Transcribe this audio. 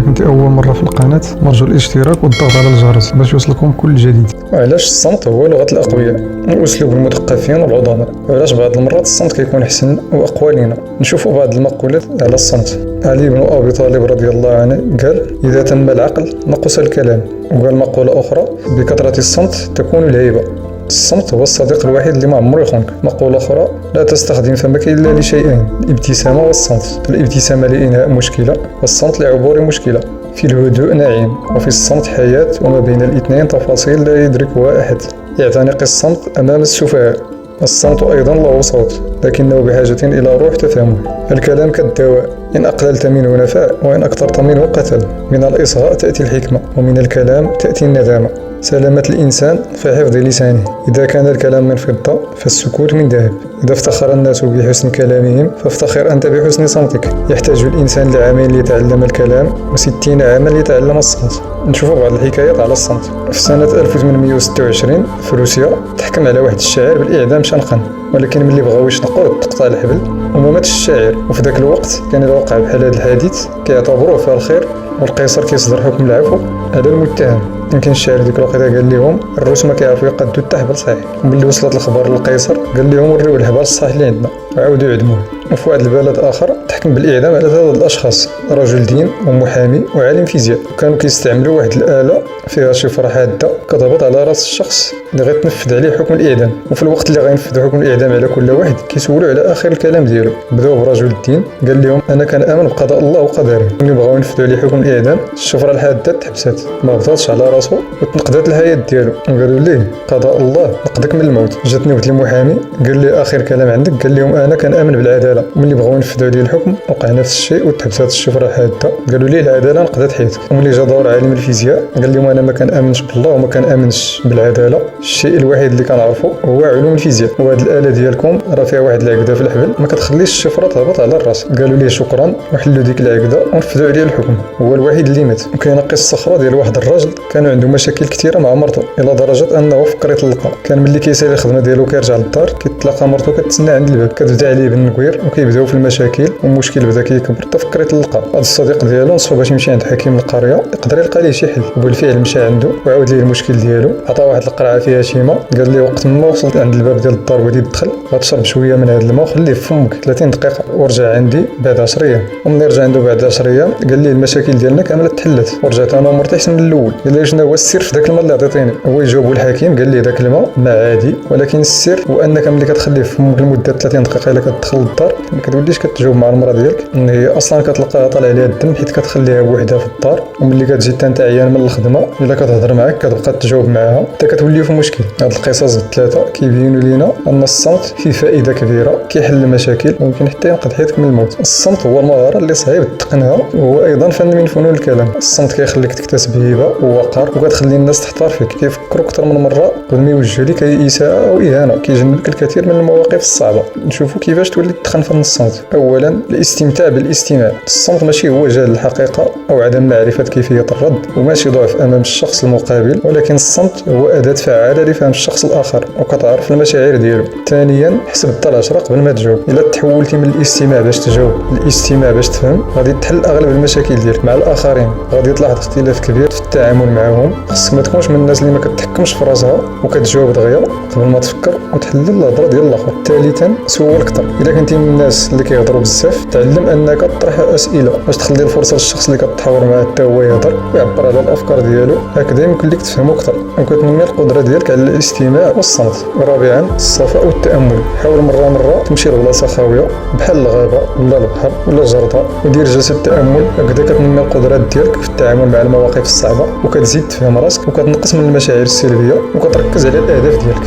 إلا كنتي أول مرة في القناة مرجو الاشتراك والضغط على الجرس باش يوصلكم كل جديد. وعلاش الصمت هو لغة الأقوياء وأسلوب المثقفين والعظماء، وعلاش بعض المرات الصمت كيكون أحسن وأقوى لينا. نشوفوا بعض المقولات على الصمت. علي بن أبي طالب رضي الله عنه قال: إذا تم العقل نقص الكلام. وقال مقولة أخرى: بكثرة الصمت تكون الهيبة. الصمت هو الصديق الوحيد اللي ما عمره يخونك. مقولة أخرى: لا تستخدم فمك إلا لشيئين: الابتسامة والصمت. الابتسامة لإنهاء مشكلة، والصمت لعبور مشكلة. في الهدوء نعيم، وفي الصمت حياة، وما بين الاثنين تفاصيل لا يدركها أحد. يعتنق الصمت أمام السفهاء. الصمت أيضا له صوت، لكنه بحاجة إلى روح تفهمه. الكلام كالدواء، إن أقللت منه نفع، وإن أكثرت منه قتل. من الإصغاء تأتي الحكمة، ومن الكلام تأتي الندامة. سلامة الإنسان في حفظ لسانه. إذا كان الكلام من فضة فالسكوت من ذهب. إذا افتخر الناس بحسن كلامهم فافتخر أنت بحسن صمتك. يحتاج الإنسان لعامين ليتعلم الكلام، و60 عاما ليتعلم الصمت. نشوفوا بعض الحكايات على الصمت. في سنة 1826 في روسيا تحكم على واحد الشاعر بالإعدام شنقا، ولكن ملي بغاو يشنقوه تقطع الحبل وما ماتش الشاعر. وفي ذاك الوقت كان إذا وقع بحال هذا الحادث كيعتبروه فيه الخير، والقيصر كيصدر حكم العفو على المتهم. يمكن الشاعر ديك الوقيته قال لهم: الروس ما كيعرفوا يقادوا حتى حبل صحيح. وملي وصلت الخبر للقيصر قال لهم: وريو الحبل الصحيح اللي عندنا، وعاودوا يعدموه. وفي واحد البلد اخر تحكم بالاعدام على 3 الاشخاص: رجل دين ومحامي وعالم فيزياء. وكانوا كيستعملوا واحد الاله فيها شفره حاده كتهبط على راس الشخص اللي غيتنفذ عليه حكم الاعدام. وفي الوقت اللي غينفذوا حكم الاعدام على كل واحد كيسولوا على اخر الكلام ديالو. بداو برجل الدين، قال لهم: انا كنامن بقضاء الله وقدره. ملي بغاو ينفذوا عليه حكم الاعدام الشفره الحاده تحبست، ما هبطاتش على راسو وتنقدات الحياه ديالو. وقالوا ليه: قضاء الله نقدك من الموت. جات نوبه المحامي، قال لي: اخر كلام عندك؟ قال لهم: انا كنامن بالعداله. وملي بغاو ينفذوا عليه الحكم وقع نفس الشيء وتحبست الشفره الحاده. قالوا ليه: العداله نقدت حياتك. وملي جا دور عالم الفيزياء قال لهم: انا ما كنامنش بالله وما كنامنش بالعداله، الشيء الوحيد اللي كنعرفه هو علوم الفيزياء. وهاد الاله ديالكم راه فيها واحد العقده في الحبل ما كتخليش الشفره تهبط على الراس. قالوا ليه: شكرا، وحلوا ديك العقده ونفذوا عليه الحكم. هو الوحيد اللي مات. وكاينه قصه اخرى ديال واحد الراجل كانوا عنده مشاكل كثيره مع مرته، الى درجه انه فكر يطلقها. كان ملي كيسالي الخدمه ديالو كيرجع للدار كيتلاقى مرته كتسنى عند الباب، كتبدا عليه بالنكوير وكيبداو في المشاكل، والمشكل بدا كيكبر حتى فكر يطلقها. هذا الصديق ديالو نصحو باش يمشي عند حكيم القريه يقدر يلقى ليه شي حل. وبالفعل مشى عنده وعاود ليه المشكل ديالو، عطاه واحد القرعه فيها شيمه، قال ليه: وقت ما وصلت عند الباب ديال الدار بغيتي تدخل غتشرب شويه من هذا الماء وخليه في فمك 30 دقيقه، ورجع عندي بعد 10 ايام. وملي رجع عنده بعد 10 ايام قال ليه: المشاكل ديالنا كامله تحلت، ورجعت انا ومرتي احسن من الاول. قال ليه: شنو هو السر في ذاك الماء اللي عطيتيني؟ هو يجاوبوا الحكيم قال ليه: ذاك الماء ماء عادي، ولكن السر هو انك ملي كتخليه في فمك لمده 30 دقيقه الا كتدخل للدار ما كتوليش كتجاوب مع المراه ديالك، ان هي اصلا كتلقاها طالع عليها الدم حيت كتخليها بوحدها في الدار. وملي كتجي انت عيان من الخدمه الا كتهضر معاك كتبقى تجاوب معاها حتى كتوليو في مشكل. هاد القصص الثلاثه كيبينوا لينا ان الصمت فيه فائده كبيره، كيحل المشاكل ويمكن حتى ينقذ حياتك من الموت. الصمت هو المهاره اللي صعيب تتقنها، وهو ايضا فن من فنون الكلام. الصمت كيخليك تكتسب هيبه ووقار، وكتخلي الناس تحتار فيك، كيفكروا اكثر من مره قبل ما يوجهوا لك اي اساءه او اهانه، كيجنبك الكثير من المواقف الصعبه. نشوفوا كيفاش تولي تتقن فن الصمت. اولا الاستمتاع بالاستماع. الصمت ماشي هو جهل الحقيقه او عدم معرفه كيفيه الرد، وماشي ضعف امام الشخص المقابل، ولكن الصمت هو اداه فعاله لفهم الشخص الاخر وكتعرف المشاعر ديالو. ثانيا حسب الضل 10 قبل ما تجاوب. الا تحولتي من الاستماع باش تجاوب للاستماع باش تفهم غادي تحل اغلب المشاكل ديالك مع الاخرين. غادي تلاحظ اختلاف كبير في التعامل معهم. خصك ما تكونش من الناس اللي ما كتحكمش في راسها وكتجاوب دغيا قبل ما تفكر وتحلل الهضره ديال الاخر. ثالثا سول اكثر. الا كنتي من الناس اللي كيهضروا بزاف تعلم انك تطرح اسئله باش تخلي الفرصه للشخص اللي كتحاور معاه حتى هو يهضر ويعبر على الافكار ديالو، هكذا يمكن لك تفهمو اكثر وكتنمي القدره ديالك على الاستماع والصمت. رابعا الصفاء والتامل. حاول مره تمشي لبلاصه خاويه بحال الغابه ولا البحر ولا الجرده ودير جلسه تامل، هكذا كتنمي القدرات ديالك في التعامل مع المواقف الصعبه، وكتزيد تفهم راسك وكتنقص من المشاعر السلبيه وكتركز على الاهداف ديالك.